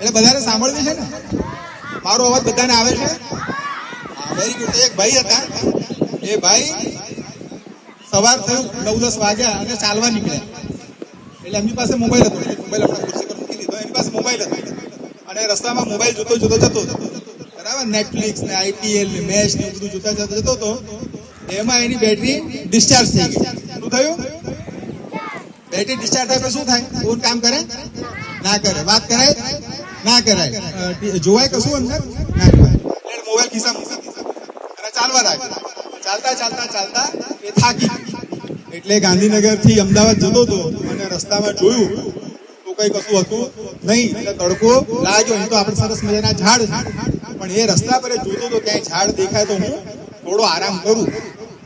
એટલે બધાને સાંભળવી છે ને? મારો અવાજ બધાને આવે છે? Very good. એક ભાઈ હતા, એ ભાઈ સવાર થયું 9-10 વાગ્યા અને ચાલવા નીકળ્યા. એટલે એમની પાસે મોબાઈલ હતો, મોબાઈલ આપણા ખુરશી પર મૂકી દીધો, એની પાસે મોબાઈલ હતો અને રસ્તામાં મોબાઈલ જોતો જતો હતો, બરાબર? નેટફ્લિક્સ ને IPL ને મેચ ને બધું જોતા જતો હતો. એમાં એની બેટરી ડિસ્ચાર્જ થઈ ગઈ. શું થયું? બેટરી ડિસ્ચાર્જ થાય પછી શું થાય? ફોન કામ કરે? ના કરે. વાત કરાય? ના કરાય. જોવાય કશું અંદર? ના જોવાય. એટલે મોબાઈલ ખિસ્સામાં મૂકી દીધો અને ચાલવા લાગ્યો. ચાલતા ચાલતા ચાલતા એ થાકી, એટલે ગાંધીનગર થી અમદાવાદ જતો હતો અને રસ્તામાં જોયું તો કઈ કશું હતું નહીં. એટલે તડકો લાગ્યો. અહીં તો આપણે સરસ મજાના ઝાડ, પણ એ રસ્તા પર જોતો હતો ક્યાંય ઝાડ દેખાય તો હું થોડો આરામ કરું.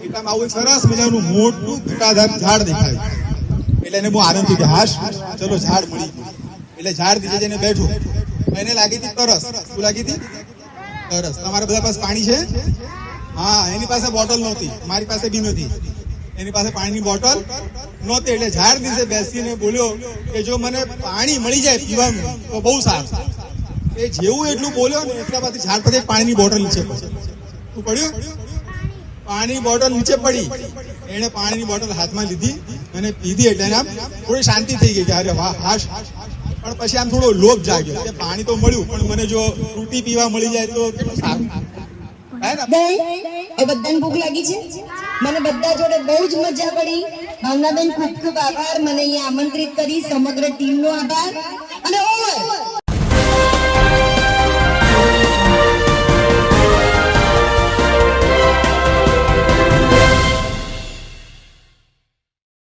એટલામાં આવું સરસ મજાનું મોટું ઘટાદાર ઝાડ દેખાયું. એટલે એને બહુ આનંદ થયો કે હાશ, ચલો ઝાડ મળી ગયું. એટલે ઝાડ નીચે જઈને બેઠો. એને લાગી હતી તરસ. શું લાગી હતી? તરસ. તમારા બધા પાસે પાણી છે? હા. એની પાસે બોટલ નહોતી, મારી પાસે બી નથી. એની પાસે પાણીની બોટલ નહોતી. એટલે ઝાડ નીચે બેસીને બોલ્યો કે જો મને પાણી મળી જાય પીવાનું તો બહુ સારું. એ જેવું એટલું બોલ્યો ને એટલા પછી ઝાડ પરથી પાણીની બોટલ નીચે પડી. શું પડ્યું? પાણીની બોટલ નીચે પડી. એને પાણીની બોટલ હાથમાં લીધી અને પીધી. એટલે એને આમ થોડી શાંતિ થઈ ગઈ કે અરે વાહ, હાશ. પણ પછી આમ થોડો લોભ જાગ્યો કે પાણી તો મળ્યું, પણ મને જો ફ્રૂટી પીવા મળી જાય તો કેટલું સારું. એ બધાને ભૂખ લાગી છે? મને બધા જોડે બહુ જ મજા પડી. ભાવનાબેન ખૂબ ખૂબ આભાર, મને અહીંયા આમંત્રિત કરી. સમગ્ર ટીમનો આભાર. અને ઓવર